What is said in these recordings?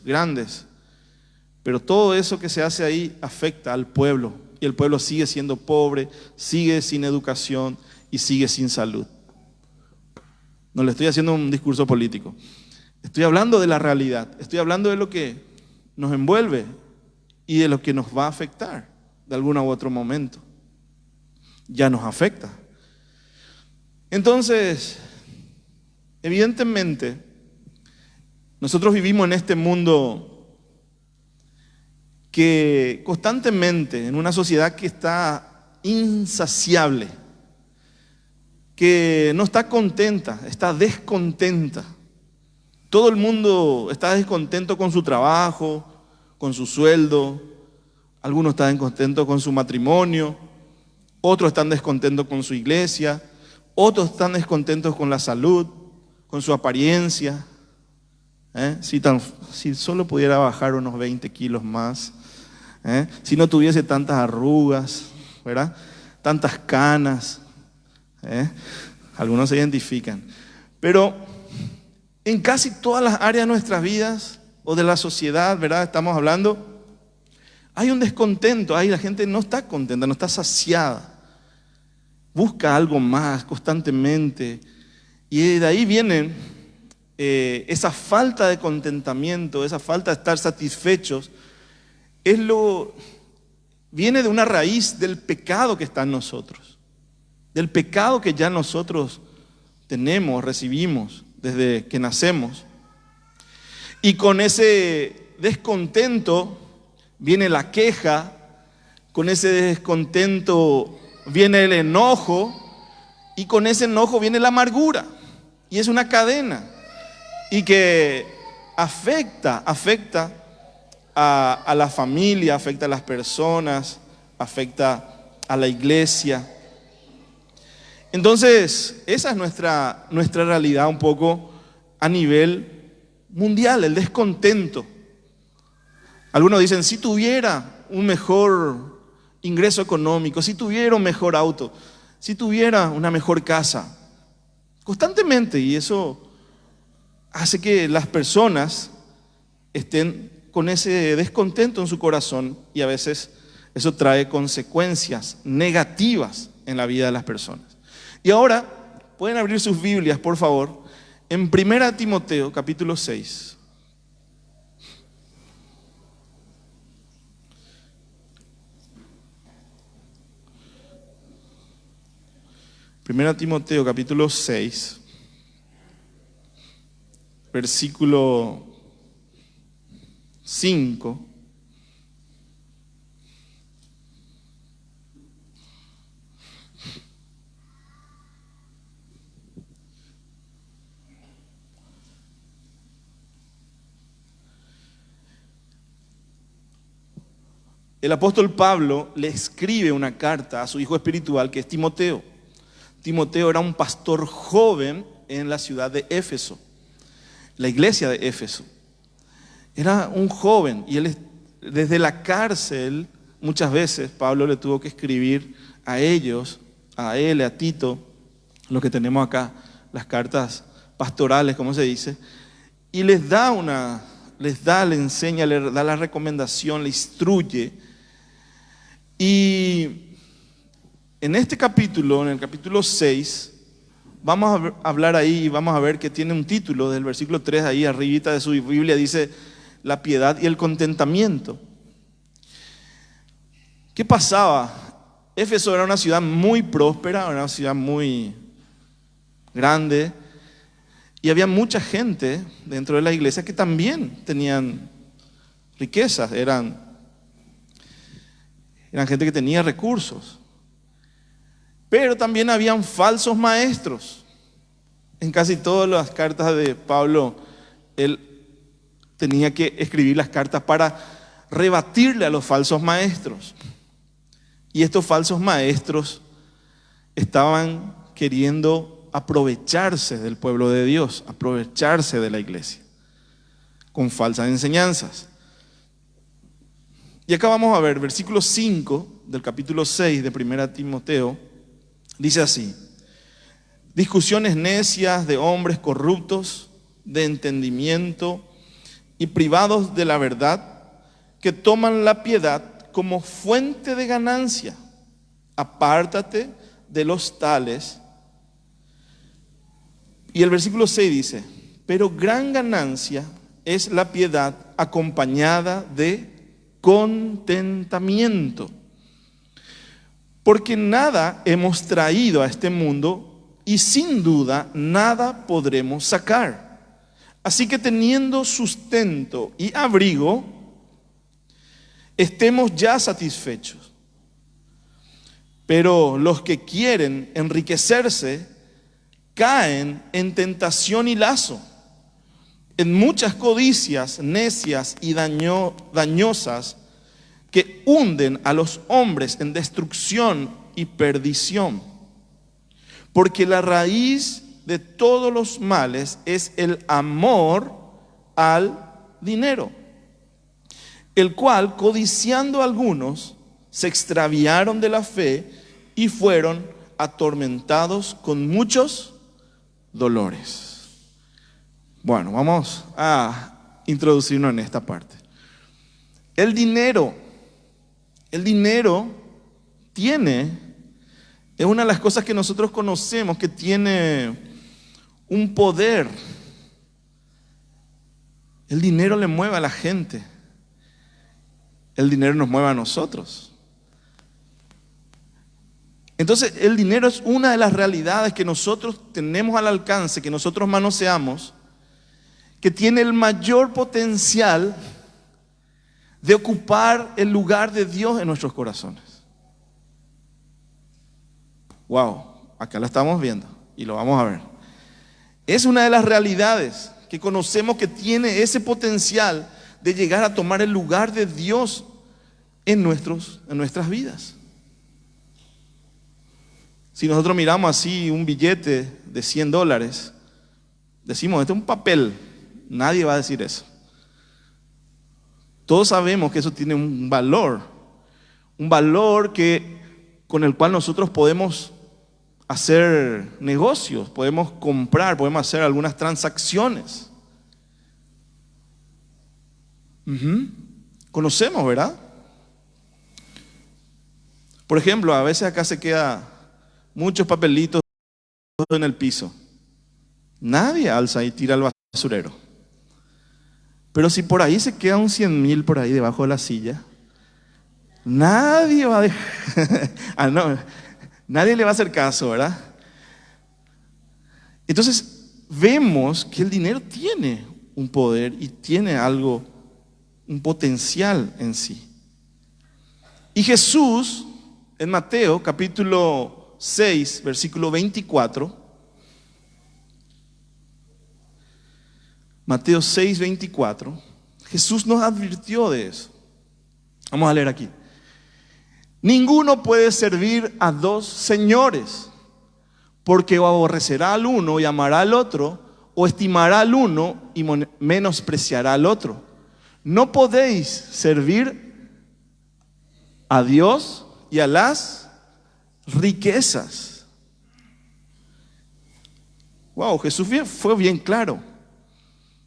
grandes. Pero todo eso que se hace ahí afecta al pueblo. Y el pueblo sigue siendo pobre, sigue sin educación y sigue sin salud. No le estoy haciendo un discurso político. Estoy hablando de la realidad. Estoy hablando de lo que nos envuelve y de lo que nos va a afectar de algún u otro momento. Ya nos afecta. Entonces, evidentemente, nosotros vivimos en este mundo que constantemente, en una sociedad que está insaciable, que no está contenta, está descontenta. Todo el mundo está descontento con su trabajo, con su sueldo. Algunos están descontentos con su matrimonio, otros están descontentos con su iglesia, otros están descontentos con la salud, con su apariencia. Si solo pudiera bajar unos 20 kilos más, si no tuviese tantas arrugas, ¿verdad? Tantas canas, algunos se identifican. Pero en casi todas las áreas de nuestras vidas o de la sociedad, ¿verdad? Estamos hablando, hay un descontento, la gente no está contenta, no está saciada, busca algo más constantemente, y de ahí viene esa falta de contentamiento, esa falta de estar satisfechos, viene de una raíz del pecado que está en nosotros, del pecado que ya nosotros tenemos, recibimos desde que nacemos. Y con ese descontento viene la queja, con ese descontento viene el enojo, y con ese enojo viene la amargura. Y es una cadena, y que afecta a la familia, afecta a las personas, afecta a la iglesia. Entonces, esa es nuestra realidad un poco a nivel mundial, el descontento. Algunos dicen, si tuviera un mejor ingreso económico, si tuviera un mejor auto, si tuviera una mejor casa, constantemente, y eso hace que las personas estén con ese descontento en su corazón, y a veces eso trae consecuencias negativas en la vida de las personas. Y ahora pueden abrir sus Biblias, por favor, en 1 Timoteo capítulo 6. Primera Timoteo capítulo 6, versículo 5. El apóstol Pablo le escribe una carta a su hijo espiritual, que es Timoteo. Timoteo era un pastor joven en la ciudad de Éfeso, la iglesia de Éfeso. Era un joven, y él desde la cárcel muchas veces Pablo le tuvo que escribir a ellos, a él, a Tito, lo que tenemos acá, las cartas pastorales, como se dice, y le enseña, le da la recomendación, le instruye. Y en este capítulo, en el capítulo 6, vamos a hablar ahí y vamos a ver que tiene un título del versículo 3, ahí arribita de su Biblia, dice la piedad y el contentamiento. ¿Qué pasaba? Éfeso era una ciudad muy próspera, era una ciudad muy grande, y había mucha gente dentro de la iglesia que también tenían riquezas, eran gente que tenía recursos. Pero también habían falsos maestros. En casi todas las cartas de Pablo, él tenía que escribir las cartas para rebatirle a los falsos maestros. Y estos falsos maestros estaban queriendo aprovecharse del pueblo de Dios, aprovecharse de la iglesia, con falsas enseñanzas. Y acá vamos a ver, versículo 5 del capítulo 6 de 1 Timoteo, dice así: discusiones necias de hombres corruptos, de entendimiento y privados de la verdad, que toman la piedad como fuente de ganancia. Apártate de los tales. Y el versículo 6 dice: pero gran ganancia es la piedad acompañada de contentamiento. Porque nada hemos traído a este mundo y sin duda nada podremos sacar. Así que teniendo sustento y abrigo, estemos ya satisfechos. Pero los que quieren enriquecerse caen en tentación y lazo, en muchas codicias necias y dañosas que hunden a los hombres en destrucción y perdición. Porque la raíz de todos los males es el amor al dinero, el cual, codiciando algunos, se extraviaron de la fe y fueron atormentados con muchos dolores. Bueno, vamos a introducirnos en esta parte. El dinero es una de las cosas que nosotros conocemos que tiene un poder. El dinero le mueve a la gente. El dinero nos mueve a nosotros. Entonces, el dinero es una de las realidades que nosotros tenemos al alcance, que nosotros manoseamos, que tiene el mayor potencial de ocupar el lugar de Dios en nuestros corazones. Wow, acá lo estamos viendo y lo vamos a ver. Es una de las realidades que conocemos que tiene ese potencial de llegar a tomar el lugar de Dios en nuestras vidas. Si nosotros miramos así un billete de $100, decimos, este es un papel, nadie va a decir eso. Todos sabemos que eso tiene un valor con el cual nosotros podemos hacer negocios, podemos comprar, podemos hacer algunas transacciones. Conocemos, ¿verdad? Por ejemplo, a veces acá se queda muchos papelitos en el piso. Nadie alza y tira al basurero. Pero si por ahí se queda un 100,000 por ahí debajo de la silla, nadie va a dejar, nadie le va a hacer caso, ¿verdad? Entonces vemos que el dinero tiene un poder y tiene algo, un potencial en sí. Y Jesús, en Mateo capítulo 6, versículo 24, Mateo 6, 24, Jesús nos advirtió de eso. Vamos a leer aquí. Ninguno puede servir a dos señores, porque o aborrecerá al uno y amará al otro, o estimará al uno y menospreciará al otro. No podéis servir a Dios y a las riquezas. Wow, Jesús fue bien claro.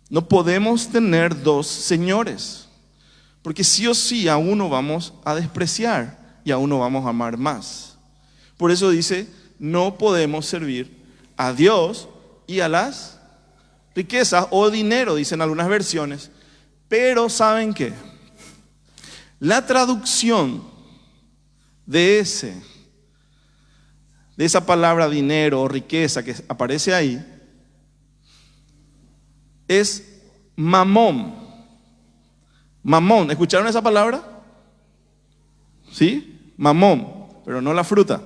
No podemos tener dos señores, porque sí o sí a uno vamos a despreciar y a uno vamos a amar más. Por eso dice, no podemos servir a Dios y a las riquezas o dinero, dicen algunas versiones. Pero ¿saben qué? La traducción de esa palabra dinero o riqueza que aparece ahí es mamón. Mamón, ¿escucharon esa palabra? ¿Sí? Mamón, pero no la fruta.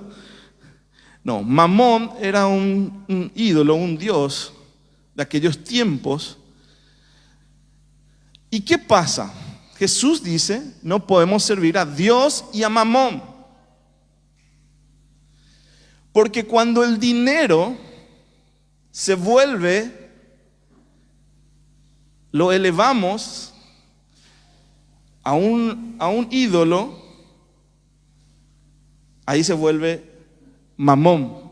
No, Mamón era un ídolo, un dios de aquellos tiempos. ¿Y qué pasa? Jesús dice, no podemos servir a Dios y a Mamón. Porque cuando el dinero se vuelve, lo elevamos a un ídolo, ahí se vuelve Mamón.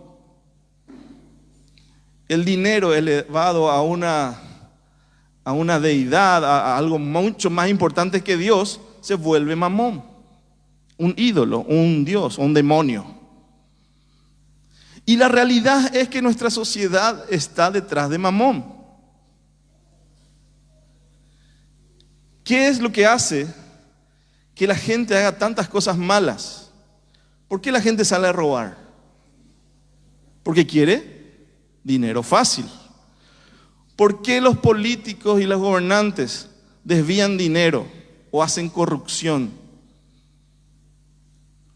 El dinero elevado a a una deidad, a algo mucho más importante que Dios, se vuelve mamón, un ídolo, un dios, un demonio. Y la realidad es que nuestra sociedad está detrás de mamón. ¿Qué es lo que hace que la gente haga tantas cosas malas? ¿Por qué la gente sale a robar? Porque quiere dinero fácil. ¿Por qué los políticos y los gobernantes desvían dinero o hacen corrupción?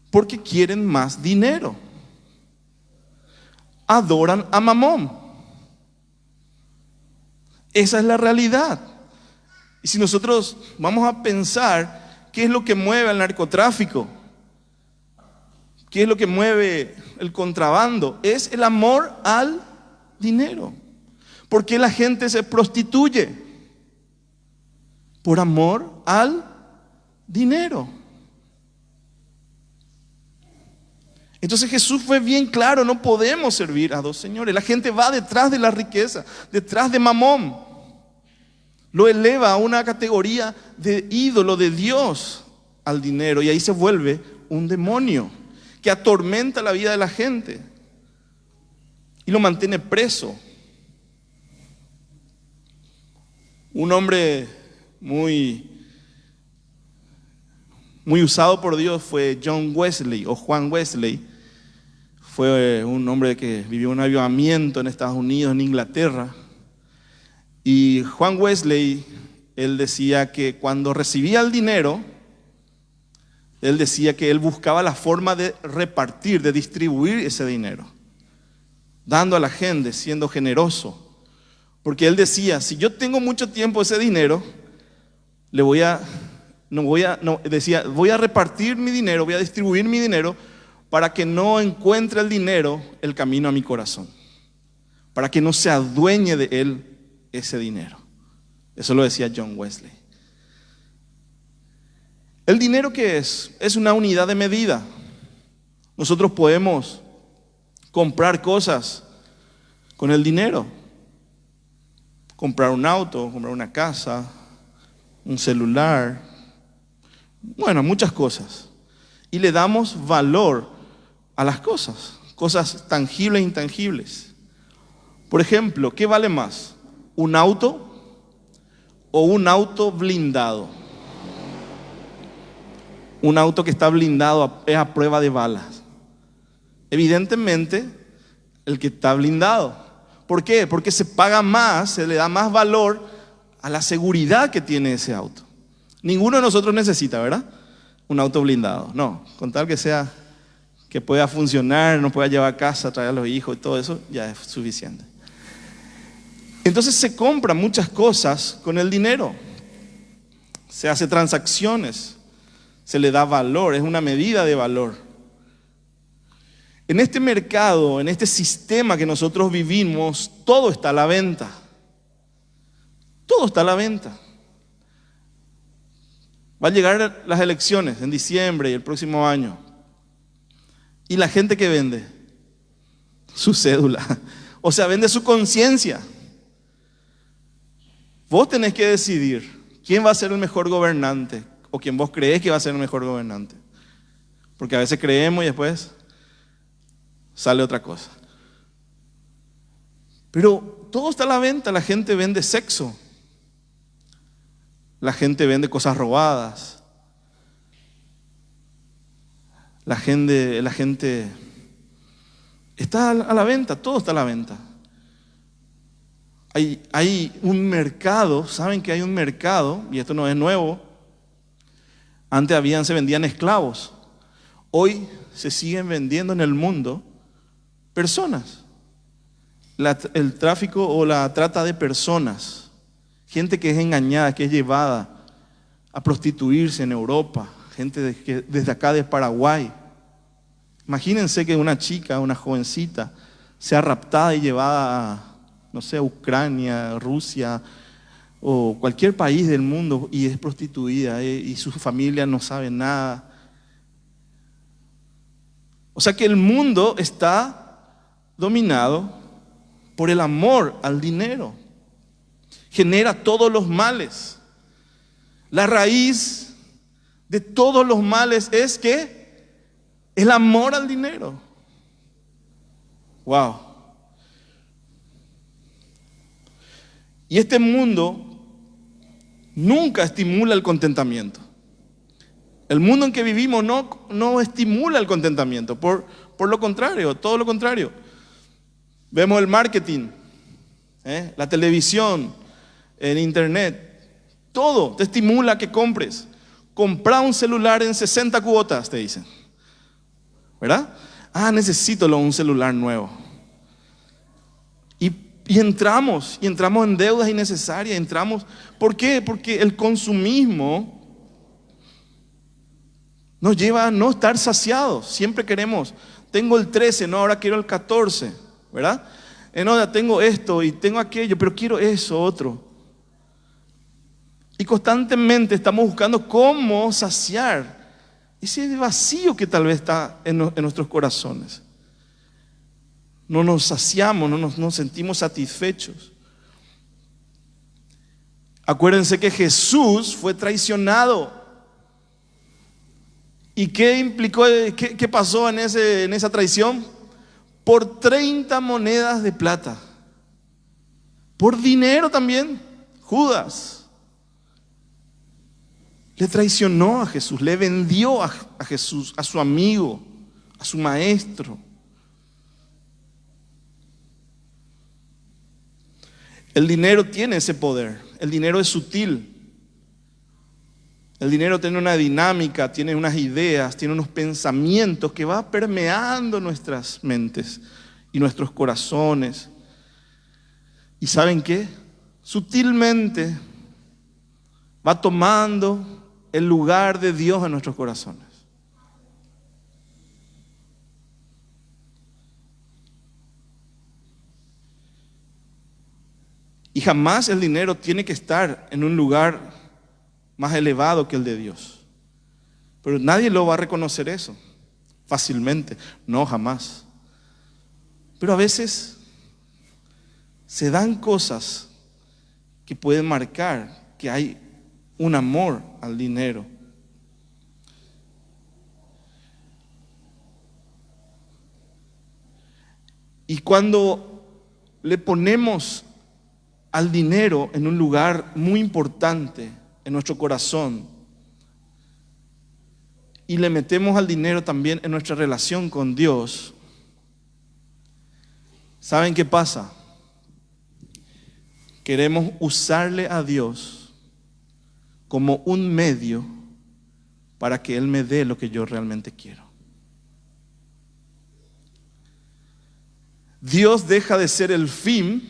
Porque quieren más dinero. Adoran a Mamón. Esa es la realidad. Y si nosotros vamos a pensar qué es lo que mueve al narcotráfico, qué es lo que mueve el contrabando, es el amor al dinero. ¿Por qué la gente se prostituye? Por amor al dinero. Entonces Jesús fue bien claro, no podemos servir a dos señores. La gente va detrás de la riqueza, detrás de Mamón. Lo eleva a una categoría de ídolo de Dios al dinero y ahí se vuelve un demonio que atormenta la vida de la gente y lo mantiene preso. Un hombre muy usado por Dios fue John Wesley o Juan Wesley. Fue un hombre que vivió un avivamiento en Estados Unidos, en Inglaterra. Y Juan Wesley, él decía que cuando recibía el dinero, él decía que él buscaba la forma de repartir, de distribuir ese dinero, dando a la gente, siendo generoso. Porque él decía, si yo tengo mucho tiempo ese dinero, voy a repartir mi dinero, voy a distribuir mi dinero para que no encuentre el dinero el camino a mi corazón, para que no se adueñe de él ese dinero. Eso lo decía John Wesley. ¿El dinero qué es? Es una unidad de medida. Nosotros podemos comprar cosas con el dinero. Comprar un auto, comprar una casa, un celular, bueno, muchas cosas. Y le damos valor a las cosas, cosas tangibles e intangibles. Por ejemplo, ¿qué vale más? ¿Un auto o un auto blindado? Un auto que está blindado es a prueba de balas. Evidentemente, el que está blindado. ¿Por qué? Porque se paga más, se le da más valor a la seguridad que tiene ese auto. Ninguno de nosotros necesita, ¿verdad? Un auto blindado. No, con tal que sea, que pueda funcionar, nos pueda llevar a casa, traer a los hijos y todo eso, ya es suficiente. Entonces se compran muchas cosas con el dinero. Se hace transacciones, se le da valor, es una medida de valor. En este mercado, en este sistema que nosotros vivimos, todo está a la venta. Todo está a la venta. Va a llegar las elecciones en diciembre y el próximo año. ¿Y la gente qué vende? Su cédula. O sea, vende su conciencia. Vos tenés que decidir quién va a ser el mejor gobernante o quién vos creés que va a ser el mejor gobernante. Porque a veces creemos y después sale otra cosa. Pero todo está a la venta. La gente vende sexo. La gente vende cosas robadas. La gente está a la venta. Todo está a la venta. Hay un mercado. ¿Saben que hay un mercado? Y esto no es nuevo. Antes se vendían esclavos. Hoy se siguen vendiendo en el mundo personas. El tráfico o la trata de personas. Gente que es engañada, que es llevada a prostituirse en Europa. Gente desde acá de Paraguay. Imagínense que una chica, una jovencita, sea raptada y llevada a, no sé, Ucrania, Rusia o cualquier país del mundo y es prostituida y su familia no sabe nada. O sea que el mundo está dominado por el amor al dinero. genera todos los males. La raíz de todos los males es que el amor al dinero. Wow. Y este mundo nunca estimula el contentamiento. El mundo en que vivimos no estimula el contentamiento. Por lo contrario, todo lo contrario. Vemos el marketing, la televisión, el internet. Todo te estimula a que compres. Comprá un celular en 60 cuotas, te dicen. ¿Verdad? Necesito un celular nuevo. Y entramos en deudas innecesarias. ¿Por qué? Porque el consumismo nos lleva a no estar saciados. Siempre queremos, tengo el 13, no, ahora quiero el 14, ¿verdad? No, ya tengo esto y tengo aquello, pero quiero eso, otro. Y constantemente estamos buscando cómo saciar ese vacío que tal vez está en nuestros corazones. No nos saciamos, no nos sentimos satisfechos. Acuérdense que Jesús fue traicionado. ¿Y qué implicó, qué pasó en esa traición? Por 30 monedas de plata. Por dinero también. Judas le traicionó a Jesús, le vendió a Jesús, a su amigo, a su maestro. El dinero tiene ese poder. El dinero es sutil. El dinero tiene una dinámica, tiene unas ideas, tiene unos pensamientos que va permeando nuestras mentes y nuestros corazones. ¿Y saben qué? Sutilmente va tomando el lugar de Dios en nuestros corazones. Y jamás el dinero tiene que estar en un lugar más elevado que el de Dios. Pero nadie lo va a reconocer eso fácilmente. No, jamás. Pero a veces se dan cosas que pueden marcar que hay un amor al dinero. Y cuando le ponemos al dinero en un lugar muy importante en nuestro corazón y le metemos al dinero también en nuestra relación con Dios, ¿saben qué pasa? Queremos usarle a Dios como un medio para que Él me dé lo que yo realmente quiero. Dios deja de ser el fin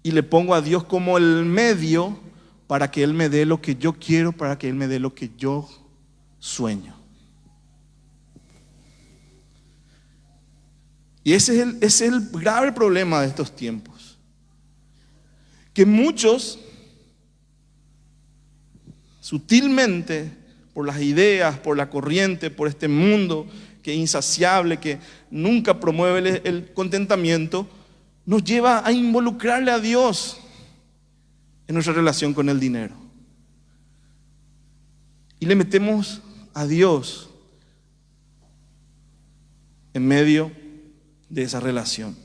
y le pongo a Dios como el medio para que Él me dé lo que yo quiero, para que Él me dé lo que yo sueño. Y ese es el grave problema de estos tiempos. Que muchos, sutilmente, por las ideas, por la corriente, por este mundo que es insaciable, que nunca promueve el contentamiento, nos lleva a involucrarle a Dios en nuestra relación con el dinero. Y le metemos a Dios en medio de esa relación.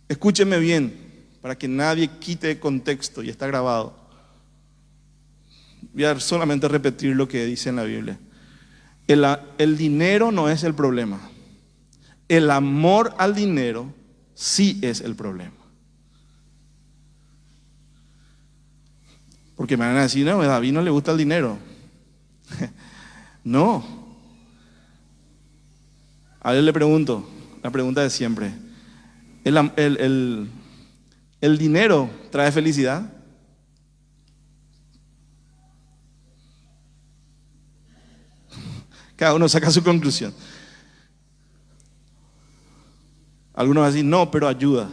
Escúcheme bien, para que nadie quite de contexto, y está grabado. Voy a solamente repetir lo que dice en la Biblia. El dinero no es el problema. El amor al dinero sí es el problema. Porque me van a decir, no, a David no le gusta el dinero. No. A él le pregunto, la pregunta de siempre. ¿El dinero trae felicidad? Cada uno saca su conclusión. Algunos van a decir, no, pero ayuda.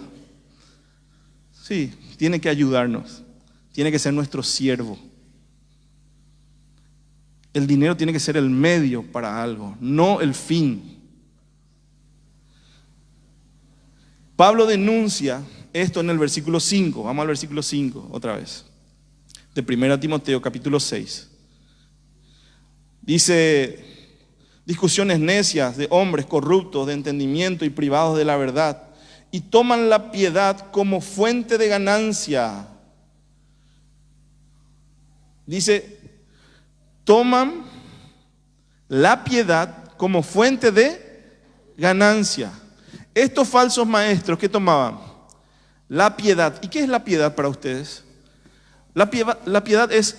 Sí, tiene que ayudarnos. Tiene que ser nuestro siervo. El dinero tiene que ser el medio para algo, no el fin. Pablo denuncia esto en el versículo 5. Vamos al versículo 5 otra vez. De 1 Timoteo capítulo 6. Dice: discusiones necias de hombres corruptos de entendimiento y privados de la verdad, y toman la piedad como fuente de ganancia. Dice, toman la piedad como fuente de ganancia. Estos falsos maestros, ¿qué tomaban? La piedad. ¿Y qué es la piedad para ustedes? La piedad es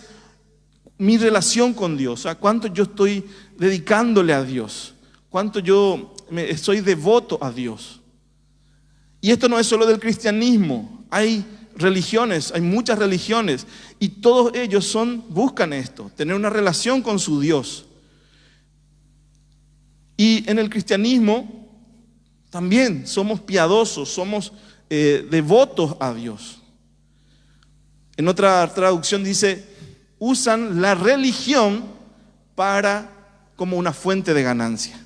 mi relación con Dios, o sea, cuánto yo estoy dedicándole a Dios, cuánto yo soy devoto a Dios. Y esto no es solo del cristianismo, hay religiones, hay muchas religiones, y todos ellos buscan esto, tener una relación con su Dios. Y en el cristianismo también somos piadosos, somos devotos a Dios. En otra traducción dice, usan la religión como una fuente de ganancia.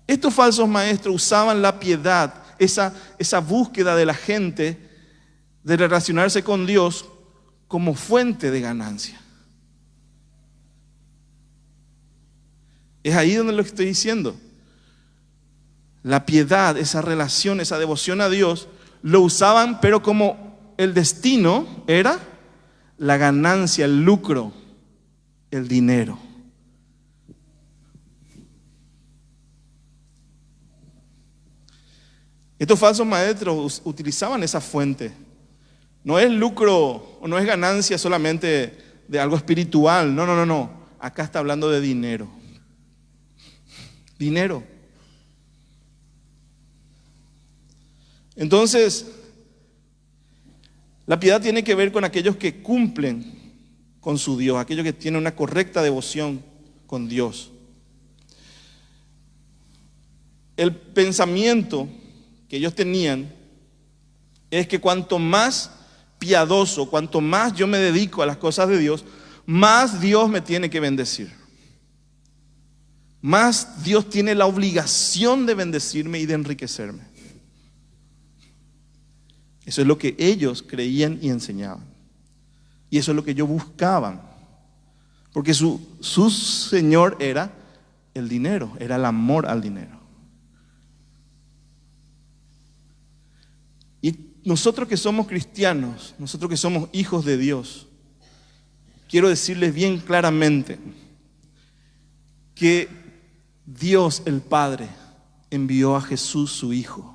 Estos falsos maestros usaban la piedad, esa búsqueda de la gente de relacionarse con Dios como fuente de ganancia. Es ahí donde lo estoy diciendo. La piedad, esa relación, esa devoción a Dios, lo usaban, pero como el destino era la ganancia, el lucro, el dinero. Estos falsos maestros utilizaban esa fuente. No es lucro o no es ganancia solamente de algo espiritual. No. Acá está hablando de dinero. Dinero. Entonces, la piedad tiene que ver con aquellos que cumplen con su Dios, aquellos que tienen una correcta devoción con Dios. El pensamiento que ellos tenían es que cuanto más piadoso, cuanto más yo me dedico a las cosas de Dios, más Dios me tiene que bendecir. Más Dios tiene la obligación de bendecirme y de enriquecerme. Eso es lo que ellos creían y enseñaban. Y eso es lo que ellos buscaban. Porque su Señor era el dinero, era el amor al dinero. Y nosotros que somos cristianos, nosotros que somos hijos de Dios, quiero decirles bien claramente que Dios el Padre envió a Jesús su Hijo.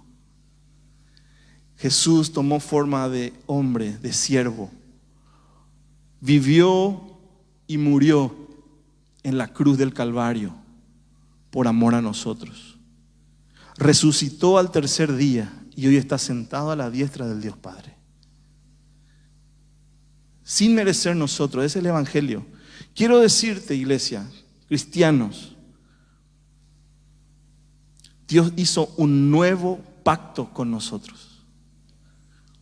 Jesús tomó forma de hombre, de siervo, vivió y murió en la cruz del Calvario por amor a nosotros. Resucitó al tercer día y hoy está sentado a la diestra del Dios Padre. Sin merecer nosotros, ese es el Evangelio. Quiero decirte, iglesia, cristianos, Dios hizo un nuevo pacto con nosotros.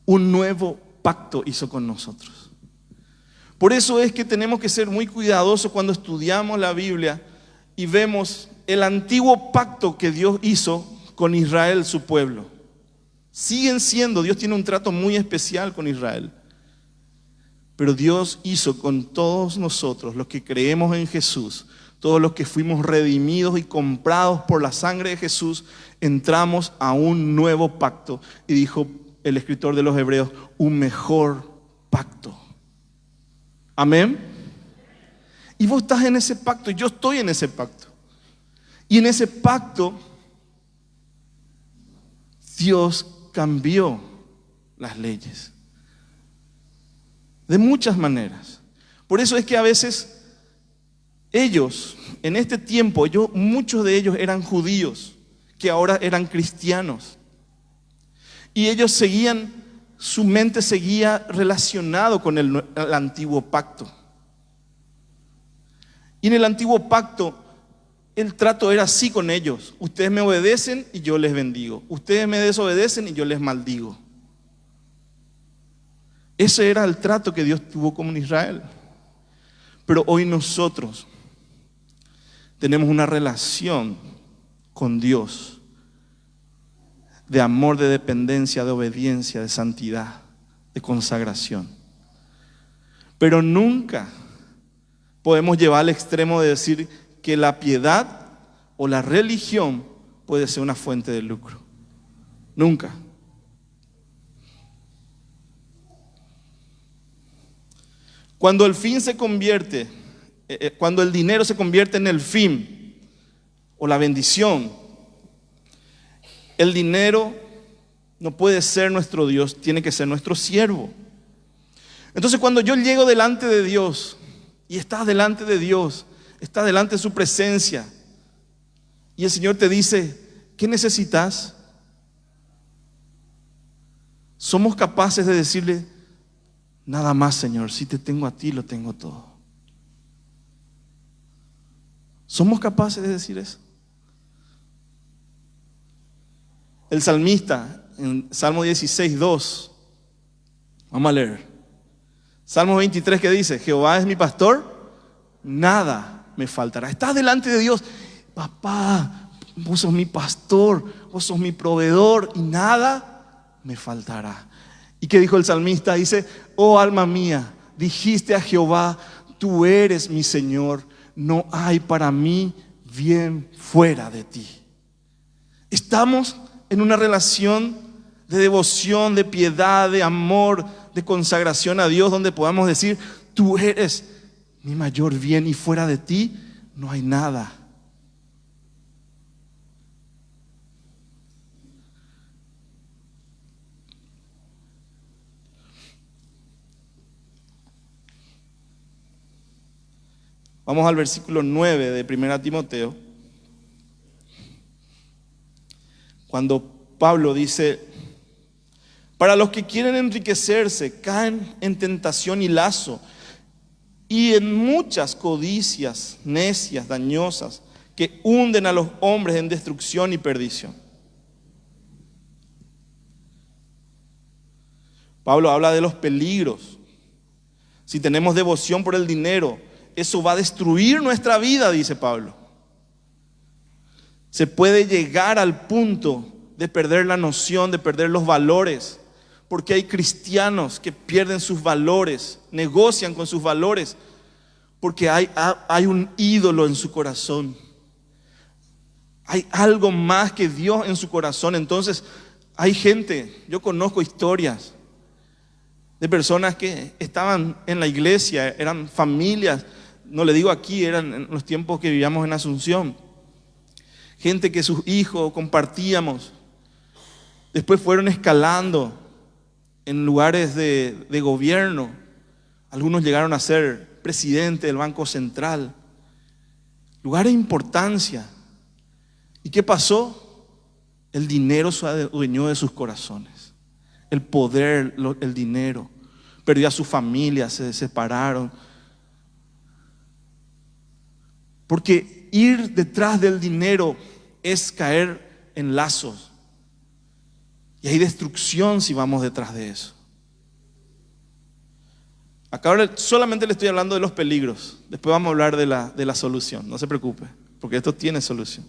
Un nuevo pacto hizo con nosotros. Por eso es que tenemos que ser muy cuidadosos cuando estudiamos la Biblia y vemos el antiguo pacto que Dios hizo con Israel, su pueblo. Dios tiene un trato muy especial con Israel. Pero Dios hizo con todos nosotros, los que creemos en Jesús, todos los que fuimos redimidos y comprados por la sangre de Jesús, entramos a un nuevo pacto. Y dijo el escritor de los Hebreos, un mejor pacto. Amén. Y vos estás en ese pacto, y yo estoy en ese pacto. Y en ese pacto, Dios cambió las leyes. De muchas maneras. Por eso es que a veces ellos, en este tiempo, muchos de ellos eran judíos, que ahora eran cristianos. Y ellos su mente seguía relacionado con el antiguo pacto. Y en el antiguo pacto, el trato era así con ellos. Ustedes me obedecen y yo les bendigo. Ustedes me desobedecen y yo les maldigo. Ese era el trato que Dios tuvo con Israel. Pero hoy nosotros tenemos una relación con Dios de amor, de dependencia, de obediencia, de santidad, de consagración. Pero nunca podemos llevar al extremo de decir que la piedad o la religión puede ser una fuente de lucro. Nunca. Cuando el fin se convierte, cuando el dinero se convierte en el fin o la bendición, el dinero no puede ser nuestro Dios, tiene que ser nuestro siervo. Entonces, cuando yo llego delante de Dios y estás delante de Dios, estás delante de su presencia y el Señor te dice, ¿qué necesitas? Somos capaces de decirle, nada más, Señor, si te tengo a ti, lo tengo todo. ¿Somos capaces de decir eso? El salmista, en Salmo 16, 2, vamos a leer. Salmo 23, ¿qué dice? Jehová es mi pastor, nada me faltará. Estás delante de Dios, papá, vos sos mi pastor, vos sos mi proveedor y nada me faltará. ¿Y qué dijo el salmista? Dice, oh alma mía, dijiste a Jehová, tú eres mi Señor, no hay para mí bien fuera de ti. Estamos en una relación de devoción, de piedad, de amor, de consagración a Dios, donde podamos decir, tú eres mi mayor bien y fuera de ti no hay nada. Vamos al versículo 9 de 1 Timoteo. Cuando Pablo dice, para los que quieren enriquecerse, caen en tentación y lazo, y en muchas codicias necias, dañosas, que hunden a los hombres en destrucción y perdición. Pablo habla de los peligros. Si tenemos devoción por el dinero, eso va a destruir nuestra vida, dice Pablo. Se puede llegar al punto de perder la noción, de perder los valores, porque hay cristianos que pierden sus valores, negocian con sus valores, porque hay un ídolo en su corazón. Hay algo más que Dios en su corazón. Entonces hay gente, yo conozco historias de personas que estaban en la iglesia, eran familias, no le digo aquí, eran en los tiempos que vivíamos en Asunción, gente que sus hijos compartíamos, después fueron escalando en lugares de gobierno, algunos llegaron a ser presidente del Banco Central, lugares de importancia. ¿Y qué pasó? El dinero se adueñó de sus corazones, el poder, el dinero, perdió a su familia, se separaron. Porque ir detrás del dinero es caer en lazos. Y hay destrucción si vamos detrás de eso. Acá ahora solamente le estoy hablando de los peligros. Después vamos a hablar de la solución. No se preocupe, porque esto tiene solución.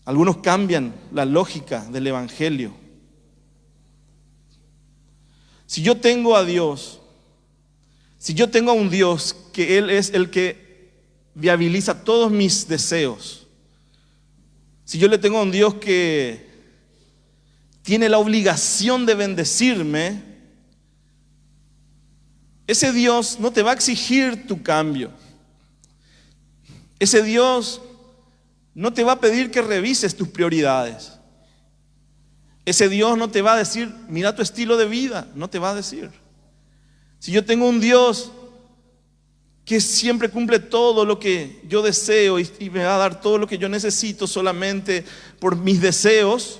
Algunos cambian la lógica del evangelio. Si yo tengo a Dios, si yo tengo a un Dios que Él es el que viabiliza todos mis deseos, si yo le tengo a un Dios que tiene la obligación de bendecirme, ese Dios no te va a exigir tu cambio. Ese Dios no te va a pedir que revises tus prioridades. Ese Dios no te va a decir, mira tu estilo de vida, no te va a decir. Si yo tengo un Dios que siempre cumple todo lo que yo deseo y me va a dar todo lo que yo necesito solamente por mis deseos,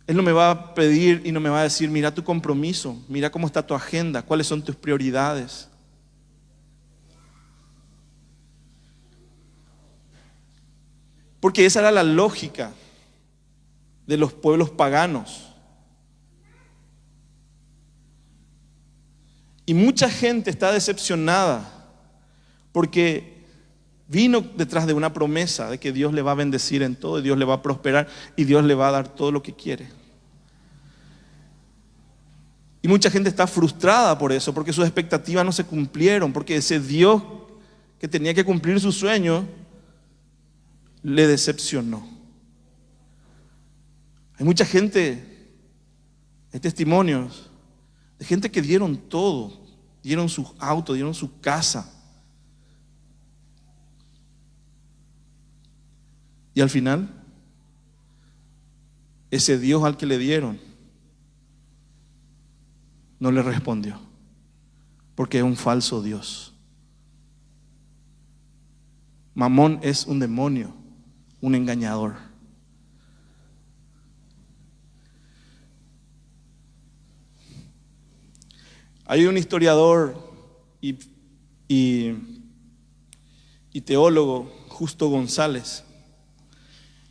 Él no me va a pedir y no me va a decir, mira tu compromiso, mira cómo está tu agenda, cuáles son tus prioridades. Porque esa era la lógica de los pueblos paganos. Y mucha gente está decepcionada porque Vino detrás de una promesa de que Dios le va a bendecir en todo y Dios le va a prosperar y Dios le va a dar todo lo que quiere. Y mucha gente está frustrada por eso, porque sus expectativas no se cumplieron, porque ese Dios que tenía que cumplir su sueño le decepcionó. Hay mucha gente, hay testimonios de gente que dieron todo, dieron sus autos, dieron su casa. Y al final, ese Dios al que le dieron no le respondió, porque es un falso Dios. Mamón es un demonio, un engañador. Hay un historiador y teólogo, Justo González,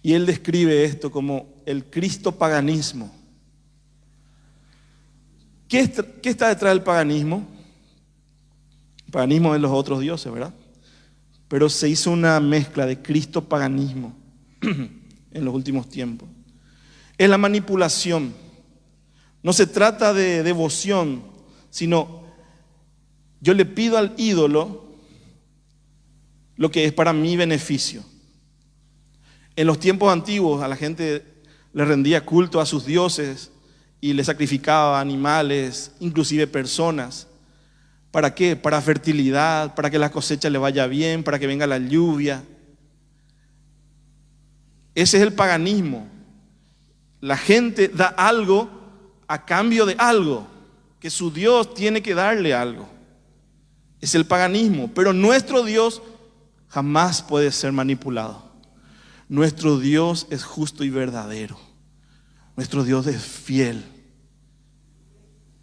y él describe esto como el cristopaganismo. ¿Qué está detrás del paganismo? El paganismo es los otros dioses, ¿verdad? Pero se hizo una mezcla de cristopaganismo en los últimos tiempos. Es la manipulación. No se trata de devoción, sino yo le pido al ídolo lo que es para mi beneficio. En los tiempos antiguos a la gente le rendía culto a sus dioses y le sacrificaba animales, inclusive personas. ¿Para qué? Para fertilidad, para que la cosecha le vaya bien, para que venga la lluvia. Ese es el paganismo. La gente da algo a cambio de algo, que su Dios tiene que darle algo. Es el paganismo, pero nuestro Dios jamás puede ser manipulado. Nuestro Dios es justo y verdadero. Nuestro Dios es fiel.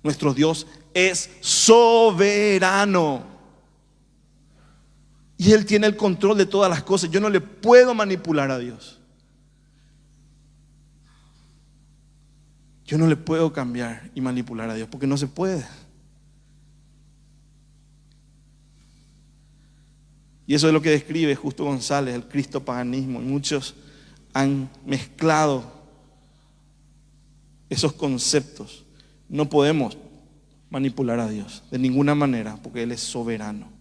Nuestro Dios es soberano. Y Él tiene el control de todas las cosas. Yo no le puedo manipular a Dios. Yo no le puedo cambiar y manipular a Dios porque no se puede. Y eso es lo que describe Justo González, el cristopaganismo. Y muchos han mezclado esos conceptos. No podemos manipular a Dios de ninguna manera porque Él es soberano.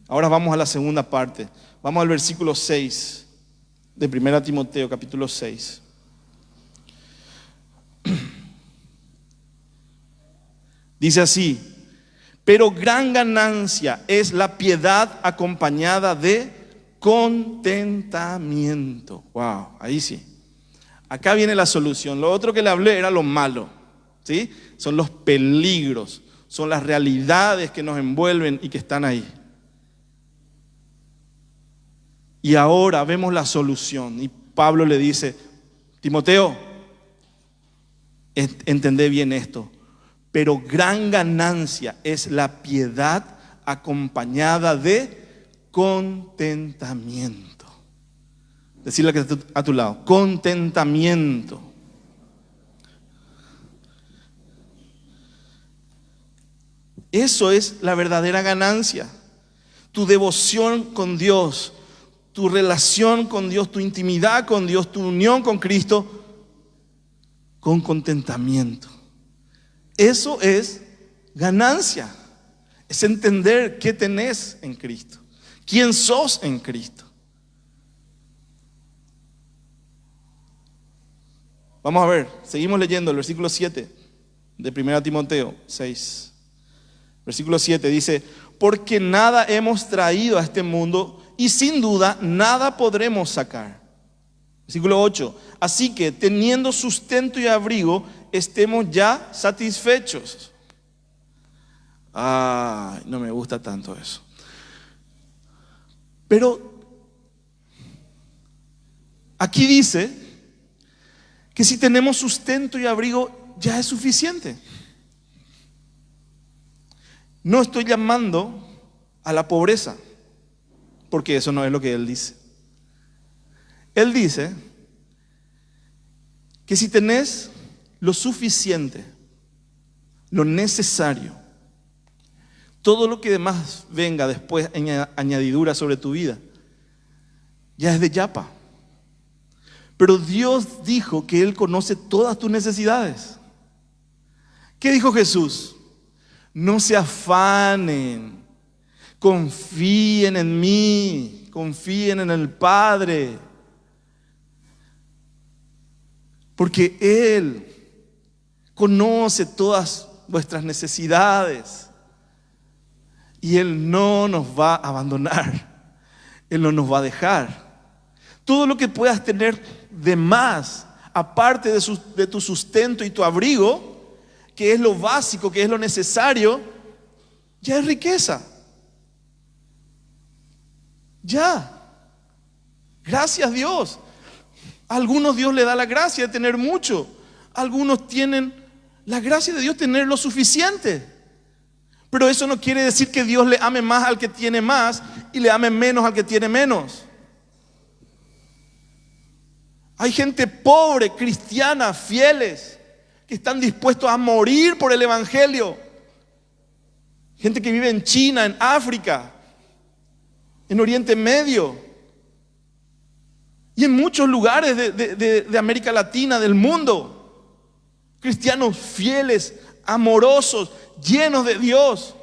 Ahora vamos a la segunda parte. Vamos al versículo 6 de 1 Timoteo, capítulo 6. Dice así: pero gran ganancia es la piedad acompañada de contentamiento. Wow, ahí sí. Acá viene la solución. Lo otro que le hablé era lo malo, ¿sí? Son los peligros, son las realidades que nos envuelven y que están ahí. Y ahora vemos la solución. Y Pablo le dice: Timoteo, entendé bien esto. Pero gran ganancia es la piedad acompañada de contentamiento. Decirle que está a tu lado: contentamiento. Eso es la verdadera ganancia. Tu devoción con Dios, tu relación con Dios, tu intimidad con Dios, tu unión con Cristo, con contentamiento. Eso es ganancia. Es entender qué tenés en Cristo, quién sos en Cristo. Vamos a ver, seguimos leyendo el versículo 7 de 1 Timoteo 6. Versículo 7 dice: porque nada hemos traído a este mundo y sin duda nada podremos sacar. Versículo 8: así que teniendo sustento y abrigo, estemos ya satisfechos. Ay, no me gusta tanto eso. Pero aquí dice que si tenemos sustento y abrigo ya es suficiente. No estoy llamando a la pobreza, porque eso no es lo que él dice. Él dice que si tenés lo suficiente, lo necesario, todo lo que demás venga después en añadidura sobre tu vida, ya es de yapa. Pero Dios dijo que Él conoce todas tus necesidades. ¿Qué dijo Jesús? No se afanen, confíen en mí, confíen en el Padre. Porque Él conoce todas vuestras necesidades. Y Él no nos va a abandonar. Él no nos va a dejar. Todo lo que puedas tener de más, aparte de tu sustento y tu abrigo, que es lo básico, que es lo necesario, ya es riqueza. Ya. Gracias a Dios. A algunos Dios le da la gracia de tener mucho. Algunos tienen la gracia de Dios tener lo suficiente. Pero eso no quiere decir que Dios le ame más al que tiene más y le ame menos al que tiene menos. Hay gente pobre, cristiana, fieles, que están dispuestos a morir por el evangelio. Gente que vive en China, en África, en Oriente Medio y en muchos lugares de América Latina, del mundo. Cristianos fieles, amorosos, llenos de Dios,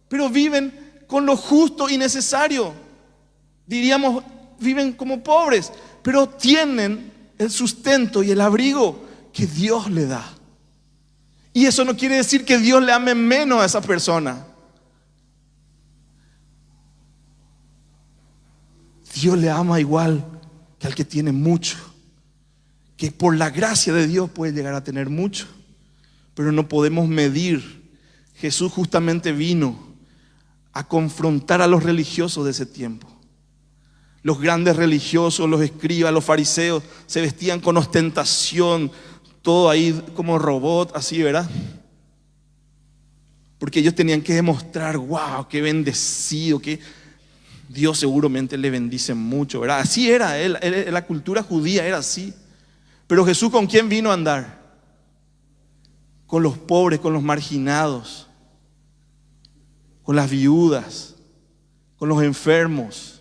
pero viven con lo justo y necesario. Diríamos, viven como pobres, pero tienen el sustento y el abrigo que Dios le da. Y eso no quiere decir que Dios le ame menos a esa persona. Dios le ama igual que al que tiene mucho, que por la gracia de Dios puede llegar a tener mucho, pero no podemos medir. Jesús justamente vino a confrontar a los religiosos de ese tiempo. Los grandes religiosos, los escribas, los fariseos, se vestían con ostentación, todo ahí como robot, así, ¿verdad? Porque ellos tenían que demostrar, wow, qué bendecido, que Dios seguramente le bendice mucho, ¿verdad? Así era él, la cultura judía era así. Pero Jesús, ¿con quién vino a andar? Con los pobres, con los marginados, con las viudas, con los enfermos.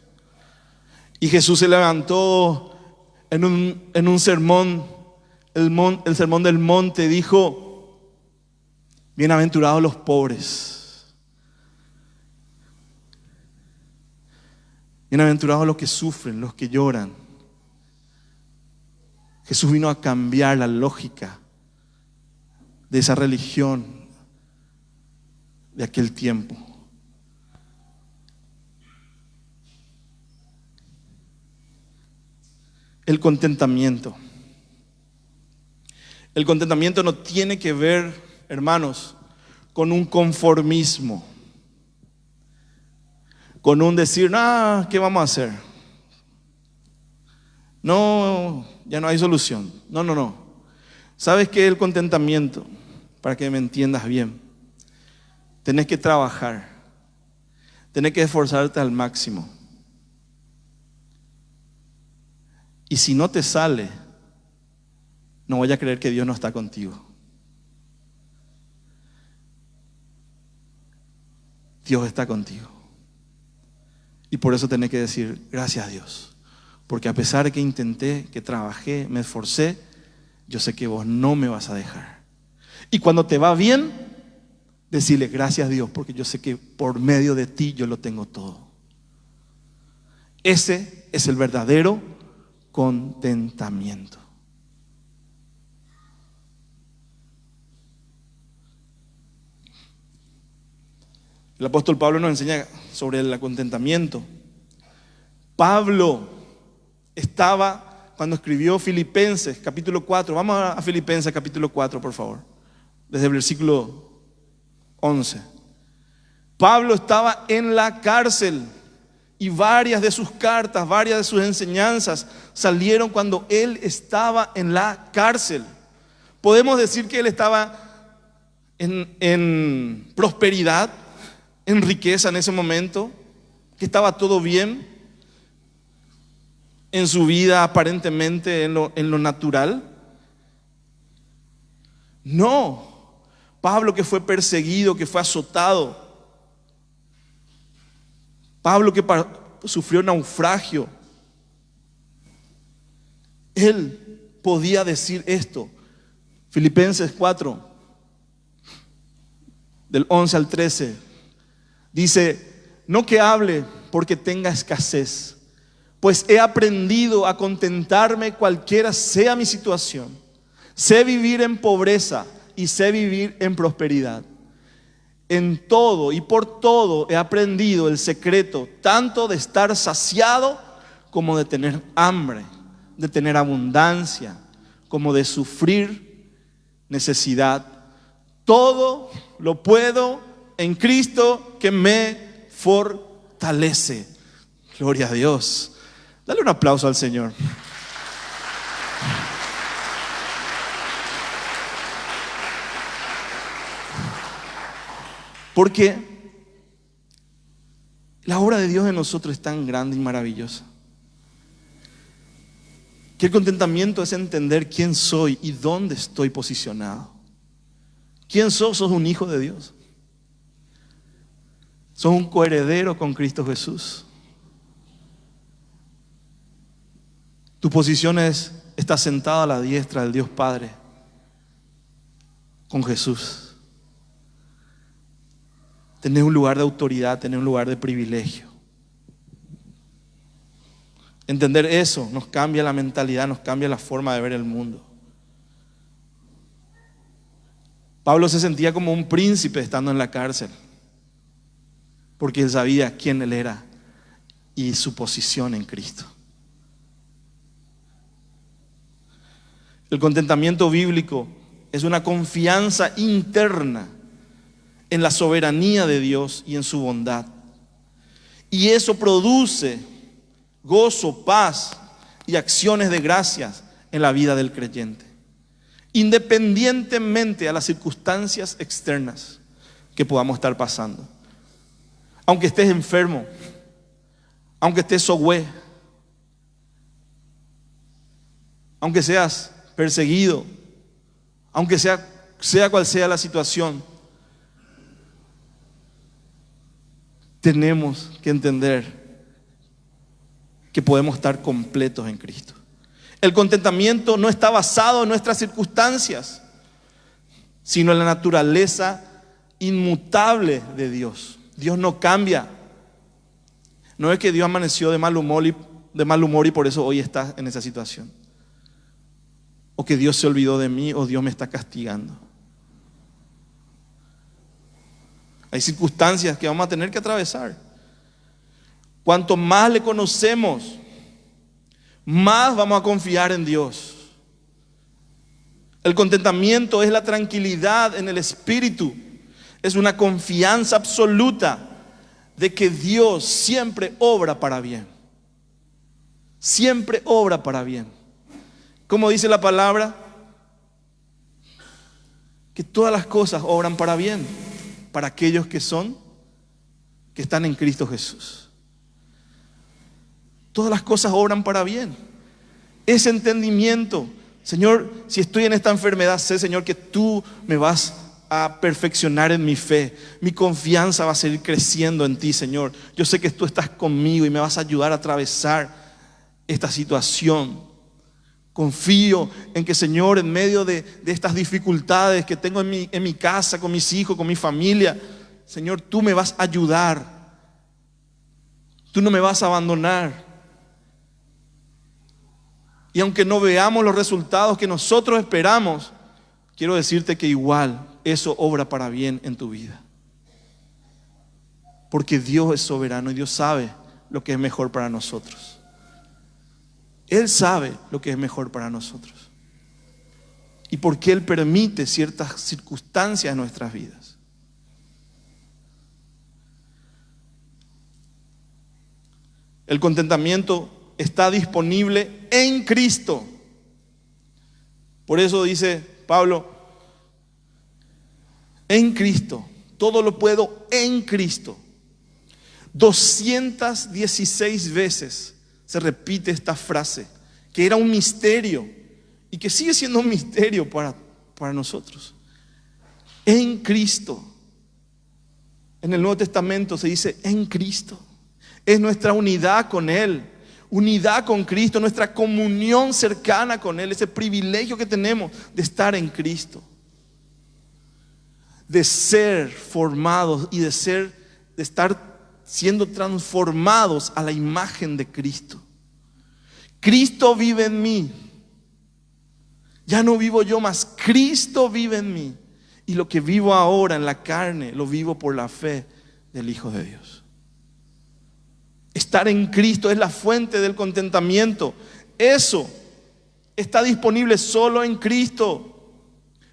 Y Jesús se levantó en un sermón, el sermón del monte, dijo: bienaventurados los pobres, bienaventurados los que sufren, los que lloran. Jesús vino a cambiar la lógica de esa religión de aquel tiempo. El contentamiento. El contentamiento no tiene que ver, hermanos, con un conformismo, con un decir, ¿qué vamos a hacer? No, ya no hay solución. No. ¿Sabes qué es el contentamiento? Para que me entiendas bien. Tenés que trabajar, tenés que esforzarte al máximo. Y si no te sale, no vaya a creer que Dios no está contigo. Dios está contigo. Y por eso tenés que decir, gracias a Dios. Porque a pesar de que intenté, que trabajé, me esforcé, yo sé que vos no me vas a dejar. Y cuando te va bien, decirle gracias a Dios, porque yo sé que por medio de ti yo lo tengo todo. Ese es el verdadero contentamiento. El apóstol Pablo nos enseña sobre el contentamiento. Pablo estaba, cuando escribió Filipenses capítulo 4, vamos a Filipenses capítulo 4, por favor, desde el versículo 11. Pablo estaba en la cárcel y varias de sus cartas, varias de sus enseñanzas salieron cuando él estaba en la cárcel. Podemos decir que él estaba en prosperidad, en riqueza en ese momento, que estaba todo bien en su vida, aparentemente en lo natural. No, Pablo, que fue perseguido, que fue azotado, Pablo que sufrió naufragio, él podía decir esto. Filipenses 4, del 11 al 13, dice: no que hable porque tenga escasez, pues he aprendido a contentarme cualquiera sea mi situación. Sé vivir en pobreza y sé vivir en prosperidad. En todo y por todo he aprendido el secreto, tanto de estar saciado como de tener hambre, de tener abundancia, como de sufrir necesidad. Todo lo puedo en Cristo que me fortalece. Gloria a Dios. Dale un aplauso al Señor. Porque la obra de Dios en nosotros es tan grande y maravillosa, que el contentamiento es entender quién soy y dónde estoy posicionado. ¿Quién sos? Sos un hijo de Dios. Sos un coheredero con Cristo Jesús. Tu posición está sentado a la diestra del Dios Padre con Jesús. Tenés un lugar de autoridad, tenés un lugar de privilegio. Entender eso nos cambia la mentalidad, nos cambia la forma de ver el mundo. Pablo se sentía como un príncipe estando en la cárcel, porque él sabía quién él era y su posición en Cristo. El contentamiento bíblico es una confianza interna en la soberanía de Dios y en su bondad. Y eso produce gozo, paz y acciones de gracias en la vida del creyente, independientemente a las circunstancias externas que podamos estar pasando. Aunque estés enfermo, aunque estés sogüe, aunque seas perseguido, aunque sea cual sea la situación, tenemos que entender que podemos estar completos en Cristo. El contentamiento no está basado en nuestras circunstancias, sino en la naturaleza inmutable de Dios. Dios no cambia. No es que Dios amaneció de mal humor y por eso hoy está en esa situación. O que Dios se olvidó de mí o Dios me está castigando. Hay circunstancias que vamos a tener que atravesar. Cuanto más le conocemos, más vamos a confiar en Dios. El contentamiento es la tranquilidad en el espíritu. Es una confianza absoluta de que Dios siempre obra para bien. Siempre obra para bien. Como dice la palabra, que todas las cosas obran para bien para aquellos que están en Cristo Jesús. Todas las cosas obran para bien. Ese entendimiento, Señor, si estoy en esta enfermedad, sé, Señor, que tú me vas a perfeccionar en mi fe. Mi confianza va a seguir creciendo en ti, Señor. Yo sé que tú estás conmigo y me vas a ayudar a atravesar esta situación. Confío en que, Señor, en medio de estas dificultades que tengo en mi casa, con mis hijos, con mi familia, Señor, tú me vas a ayudar. Tú no me vas a abandonar. Y aunque no veamos los resultados que nosotros esperamos, quiero decirte que igual eso obra para bien en tu vida. Porque Dios es soberano y Dios sabe lo que es mejor para nosotros. Él sabe lo que es mejor para nosotros. Y porque Él permite ciertas circunstancias en nuestras vidas. El contentamiento está disponible en Cristo. Por eso dice Pablo, en Cristo, todo lo puedo en Cristo. 216 veces se repite esta frase, que era un misterio y que sigue siendo un misterio para nosotros. En Cristo. En el Nuevo Testamento se dice en Cristo. Es nuestra unidad con Él, unidad con Cristo, nuestra comunión cercana con Él, ese privilegio que tenemos de estar en Cristo, de ser formados y de estar siendo transformados a la imagen de Cristo. Cristo vive en mí. Ya no vivo yo más, Cristo vive en mí. Y lo que vivo ahora en la carne, lo vivo por la fe del Hijo de Dios. Estar en Cristo es la fuente del contentamiento. Eso está disponible solo en Cristo.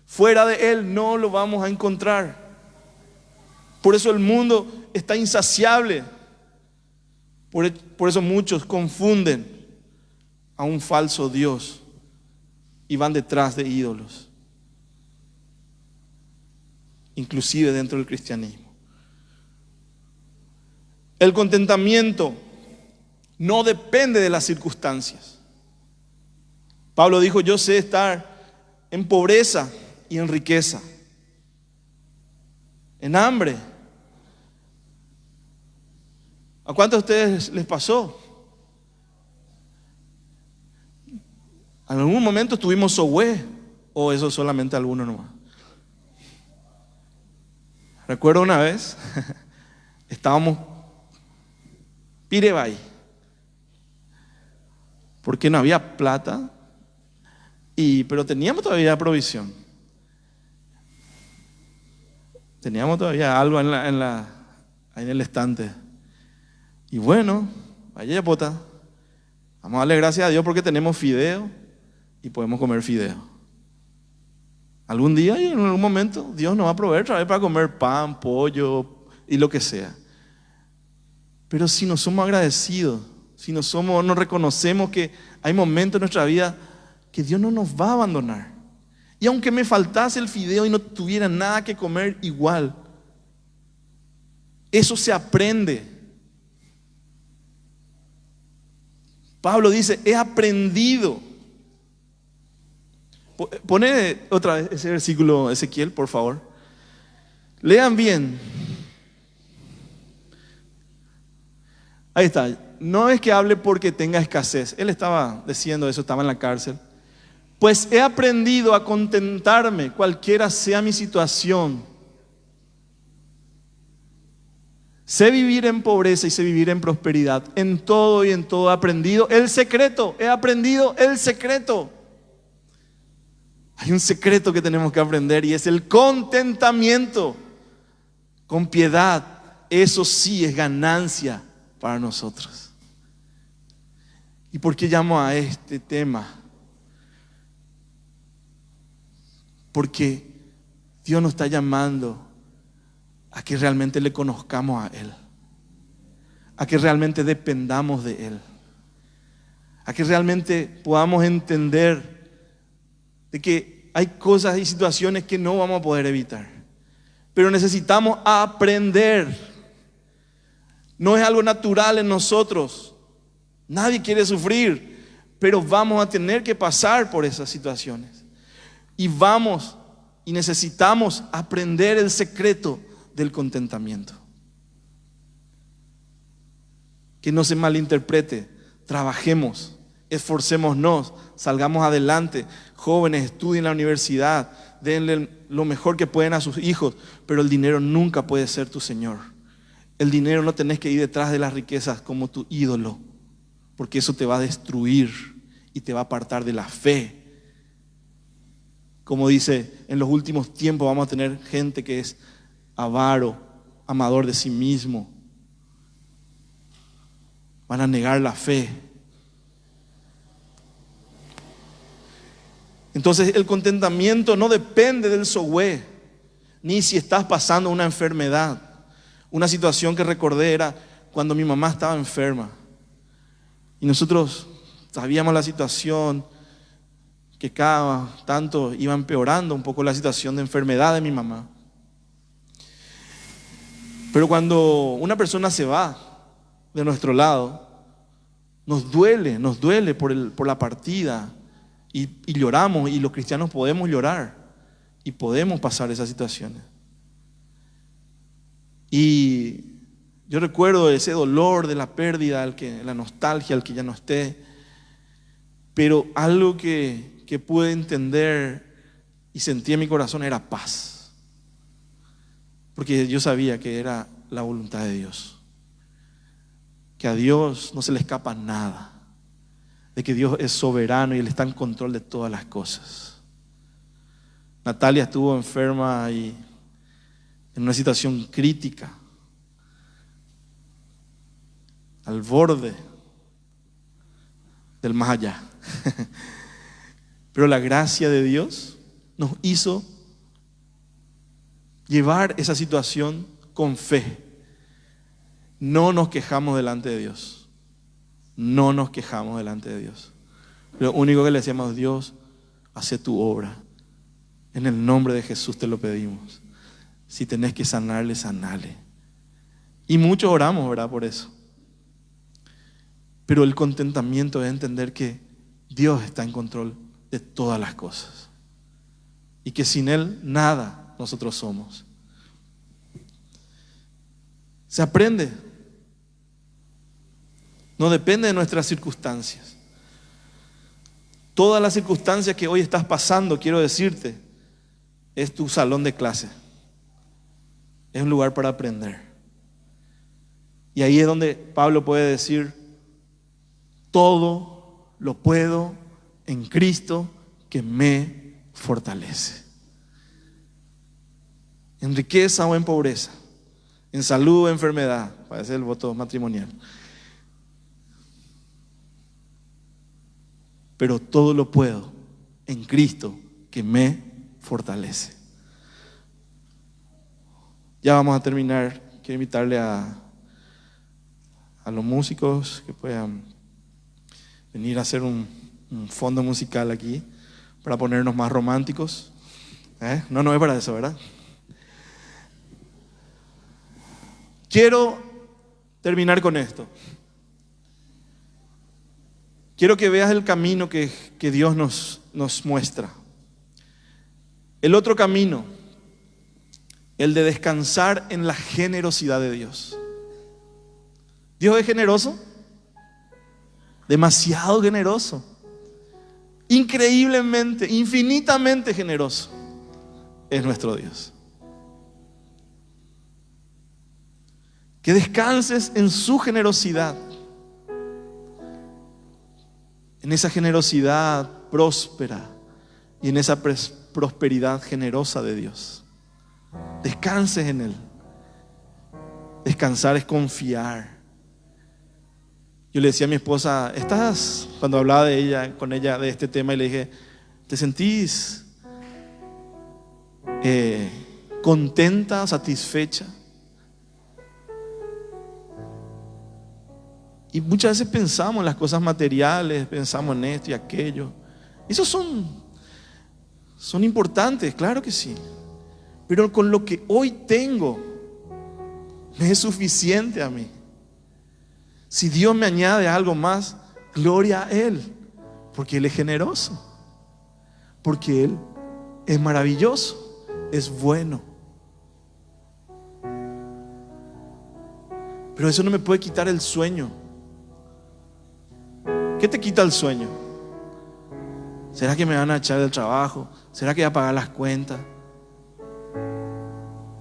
Fuera de Él no lo vamos a encontrar. Por eso el mundo está insaciable. Por eso muchos confunden a un falso Dios y van detrás de ídolos, inclusive dentro del cristianismo. El contentamiento no depende de las circunstancias. Pablo dijo: yo sé estar en pobreza y en riqueza, en hambre. ¿A cuántos de ustedes les pasó? En algún momento estuvimos sohue, o eso solamente algunos nomás. Recuerdo una vez, estábamos pirebay, porque no había plata, pero teníamos todavía provisión. Teníamos todavía algo ahí en el estante. Y bueno, vaya pota, vamos a darle gracias a Dios porque tenemos fideo y podemos comer fideo. Algún día y en algún momento Dios nos va a proveer otra vez para comer pan, pollo y lo que sea. Pero si no somos agradecidos, si no reconocemos que hay momentos en nuestra vida que Dios no nos va a abandonar. Y aunque me faltase el fideo y no tuviera nada que comer, igual, eso se aprende. Pablo dice: he aprendido. Pone otra vez ese versículo, Ezequiel, por favor. Lean bien. Ahí está. No es que hable porque tenga escasez. Él estaba diciendo eso, estaba en la cárcel. Pues he aprendido a contentarme cualquiera sea mi situación. Sé vivir en pobreza y sé vivir en prosperidad. En todo y en todo he aprendido el secreto. He aprendido el secreto. Hay un secreto que tenemos que aprender y es el contentamiento con piedad. Eso sí es ganancia para nosotros. ¿Y por qué llamo a este tema? Porque Dios nos está llamando a que realmente le conozcamos a Él, a que realmente dependamos de Él, a que realmente podamos entender de que hay cosas y situaciones que no vamos a poder evitar, pero necesitamos aprender. No es algo natural en nosotros. Nadie quiere sufrir, pero vamos a tener que pasar por esas situaciones. Y necesitamos aprender el secreto del contentamiento. Que no se malinterprete. Trabajemos, esforcémonos, salgamos adelante. Jóvenes, estudien en la universidad, denle lo mejor que pueden a sus hijos, pero el dinero nunca puede ser tu Señor. El dinero no tenés que ir detrás de las riquezas como tu ídolo, porque eso te va a destruir y te va a apartar de la fe. Como dice, en los últimos tiempos vamos a tener gente que es avaro, amador de sí mismo. Van a negar la fe. Entonces el contentamiento no depende del sohue, ni si estás pasando una enfermedad. Una situación que recordé era cuando mi mamá estaba enferma. Y nosotros sabíamos la situación, que cada tanto iba empeorando un poco la situación de enfermedad de mi mamá. Pero cuando una persona se va de nuestro lado, nos duele por la partida y lloramos, y los cristianos podemos llorar y podemos pasar esas situaciones. Y Yo recuerdo ese dolor de la pérdida, la nostalgia, al que ya no esté. Pero algo que pude entender y sentí en mi corazón era paz. Porque yo sabía que era la voluntad de Dios. Que a Dios no se le escapa nada. De que Dios es soberano y Él está en control de todas las cosas. Natalia estuvo enferma y en una situación crítica, al borde del más allá. Pero la gracia de Dios nos hizo llevar esa situación con fe. No nos quejamos delante de Dios. No nos quejamos delante de Dios. Lo único que le decíamos: Dios, hace tu obra. En el nombre de Jesús te lo pedimos. Si tenés que sanarle, sanale. Y muchos oramos, ¿verdad? Por eso. Pero el contentamiento es entender que Dios está en control de todas las cosas. Y que sin Él nada nosotros somos. Se aprende. No depende de nuestras circunstancias. Todas las circunstancias que hoy estás pasando, quiero decirte, es tu salón de clase. Es un lugar para aprender. Y ahí es donde Pablo puede decir: todo lo puedo en Cristo que me fortalece. En riqueza o en pobreza, en salud o enfermedad, parece el voto matrimonial. Pero todo lo puedo en Cristo que me fortalece. Ya vamos a terminar. Quiero invitarle a los músicos que puedan venir a hacer un fondo musical aquí para ponernos más románticos. No es para eso, ¿verdad? Quiero terminar con esto. Quiero que veas el camino que Dios nos muestra. El otro camino, el de descansar en la generosidad de Dios. ¿Dios es generoso? Demasiado generoso. Increíblemente, infinitamente generoso es nuestro Dios. Que descanses en su generosidad. En esa generosidad próspera y en esa prosperidad generosa de Dios. Descanses en Él. Descansar es confiar. Yo le decía a mi esposa, cuando hablaba con ella de este tema, y le dije: ¿te sentís contenta, satisfecha? Y muchas veces pensamos en las cosas materiales, pensamos en esto y aquello. Esos son importantes, claro que sí. Pero con lo que hoy tengo, me es suficiente a mí. Si Dios me añade algo más, gloria a Él, porque Él es generoso, porque Él es maravilloso, es bueno. Pero eso no me puede quitar el sueño. ¿Qué te quita el sueño? ¿Será que me van a echar del trabajo? ¿Será que voy a pagar las cuentas?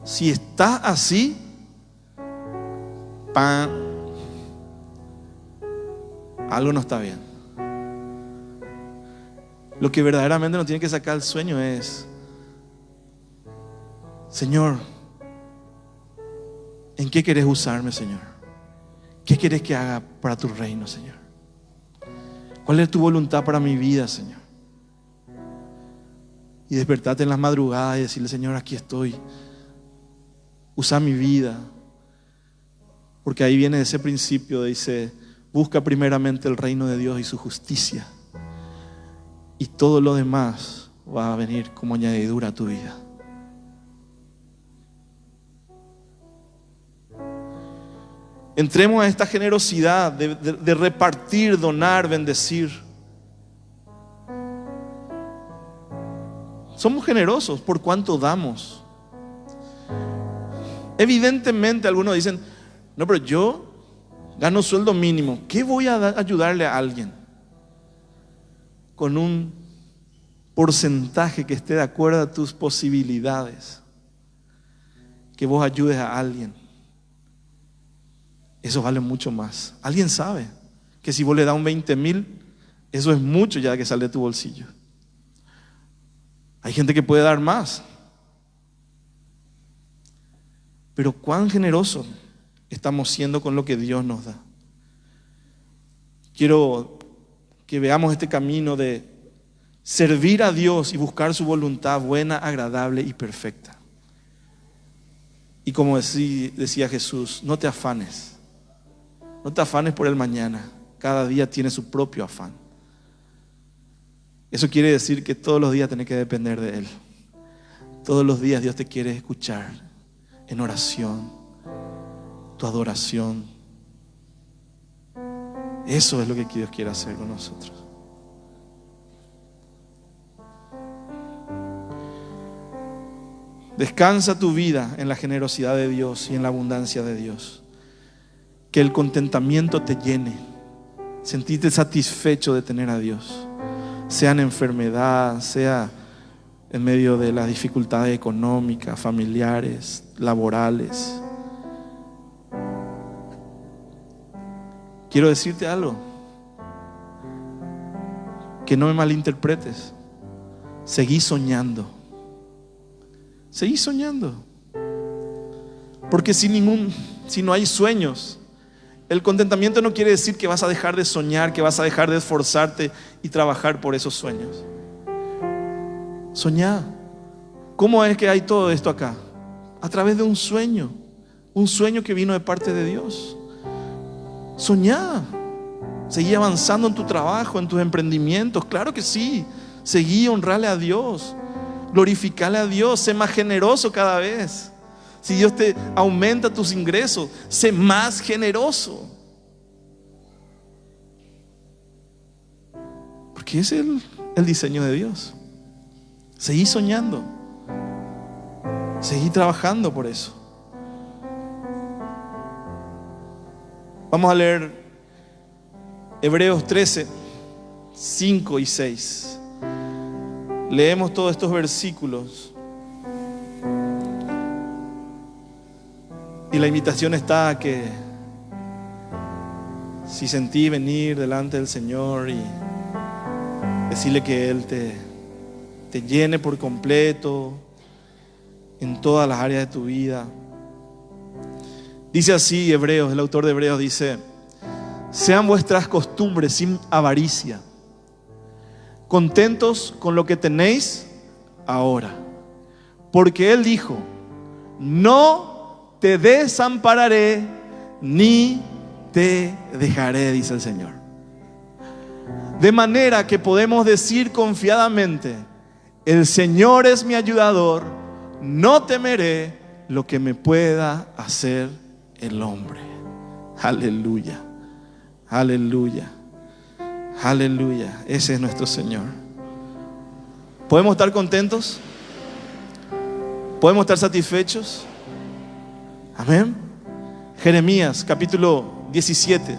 Si estás así, algo no está bien. Lo que verdaderamente nos tiene que sacar el sueño es: Señor, ¿en qué querés usarme, Señor? ¿Qué querés que haga para tu reino, Señor? ¿Cuál es tu voluntad para mi vida, Señor? Y despertarte en las madrugadas y decirle: Señor, aquí estoy. Usa mi vida. Porque ahí viene ese principio, dice: busca primeramente el reino de Dios y su justicia, y todo lo demás va a venir como añadidura a tu vida. Entremos a esta generosidad de repartir, donar, bendecir. Somos generosos por cuánto damos. Evidentemente algunos dicen: No, pero yo gano sueldo mínimo. ¿Qué voy a ayudarle a alguien? Con un porcentaje que esté de acuerdo a tus posibilidades. Que vos ayudes a alguien. Eso vale mucho más. Alguien sabe que si vos le das un 20,000, eso es mucho ya que sale de tu bolsillo. Hay gente que puede dar más. Pero cuán generoso estamos siendo con lo que Dios nos da. Quiero que veamos este camino de servir a Dios y buscar su voluntad buena, agradable y perfecta. Y como decía Jesús, no te afanes. No te afanes por el mañana. Cada día tiene su propio afán. Eso quiere decir que todos los días tenés que depender de Él. Todos los días Dios te quiere escuchar en oración, tu adoración. Eso es lo que Dios quiere hacer con nosotros. Descansa tu vida en la generosidad de Dios y en la abundancia de Dios. Que el contentamiento te llene. Sentirte satisfecho de tener a Dios. Sea en enfermedad, sea en medio de las dificultades económicas, familiares, laborales. Quiero decirte algo. Que no me malinterpretes. Seguí soñando. Seguí soñando. Porque si no hay sueños, el contentamiento no quiere decir que vas a dejar de soñar, que vas a dejar de esforzarte y trabajar por esos sueños. Soñá. ¿Cómo es que hay todo esto acá? A través de un sueño que vino de parte de Dios. Soñá. Seguí avanzando en tu trabajo, en tus emprendimientos. Claro que sí. Seguí honrarle a Dios. Glorificarle a Dios. Sé más generoso cada vez. Si Dios te aumenta tus ingresos, sé más generoso. Porque ese es el diseño de Dios. Seguí soñando. Seguí trabajando por eso. Vamos a leer Hebreos 13, 5 y 6. Leemos todos estos versículos. Y la invitación está a que si sentí venir delante del Señor y decirle que Él te llene por completo en todas las áreas de tu vida. Dice así Hebreos, el autor de Hebreos dice: sean vuestras costumbres sin avaricia, contentos con lo que tenéis ahora, porque Él dijo: no te desampararé ni te dejaré, dice el Señor. De manera que podemos decir confiadamente: el Señor es mi ayudador, no temeré lo que me pueda hacer el hombre. Aleluya, aleluya, aleluya. Ese es nuestro Señor. ¿Podemos estar contentos? ¿Podemos estar satisfechos? Amén. Jeremías capítulo 17.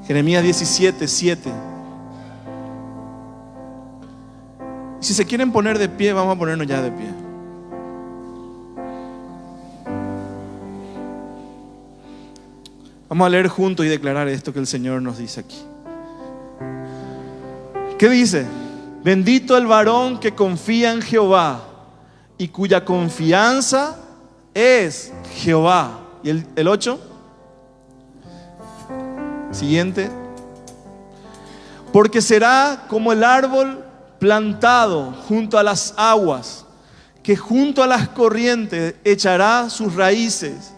Jeremías 17, 7. Si se quieren poner de pie, vamos a ponernos ya de pie. Vamos a leer juntos y declarar esto que el Señor nos dice aquí. ¿Qué dice? Bendito el varón que confía en Jehová y cuya confianza es Jehová. ¿Y el 8? Siguiente. Porque será como el árbol plantado junto a las aguas, que junto a las corrientes echará sus raíces,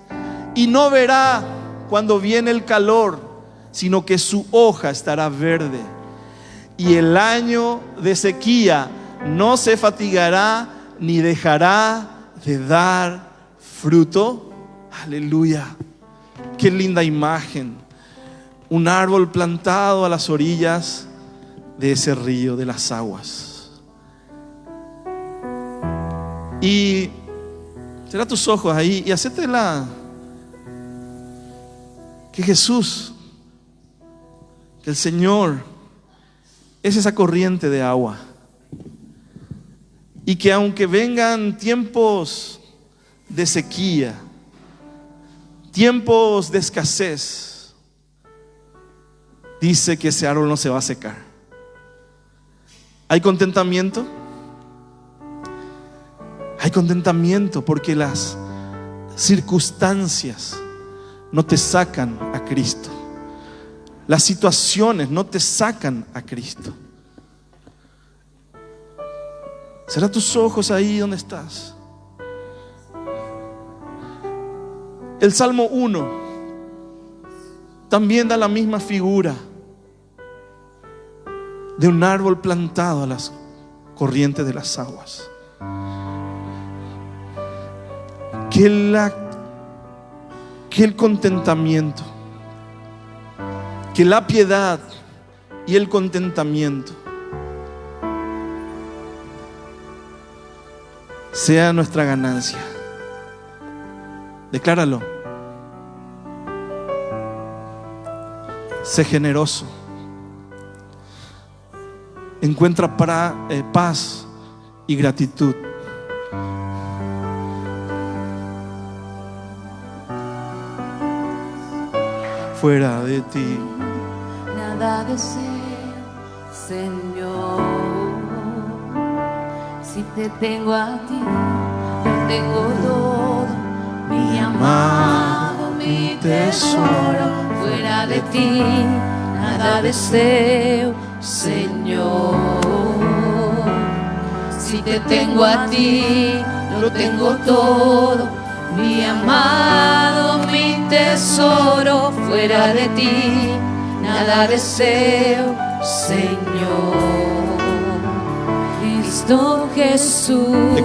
y no verá cuando viene el calor, sino que su hoja estará verde, y el año de sequía no se fatigará ni dejará de dar fruto. Aleluya. Qué linda imagen. Un árbol plantado a las orillas de ese río, de las aguas. Y Cierra tus ojos ahí y hacete que Jesús, que el Señor es esa corriente de agua. Y que aunque vengan tiempos de sequía, tiempos de escasez, dice que ese árbol no se va a secar. ¿Hay contentamiento? Hay contentamiento porque las circunstancias no te sacan a Cristo. Las situaciones no te sacan a Cristo. Cierra tus ojos ahí donde estás. El Salmo 1 también da la misma figura de un árbol plantado a las corrientes de las aguas. Que el contentamiento, que la piedad y el contentamiento sea nuestra ganancia. Decláralo. Sé generoso. Encuentra paz y gratitud. Fuera de ti nada deseo, Señor. Si te tengo a ti, lo tengo todo, mi amado, mi tesoro. Fuera de ti nada deseo, Señor. Si te tengo a ti, lo tengo todo, mi amado, mi tesoro. Fuera de ti nada deseo, Señor. Cristo Jesús.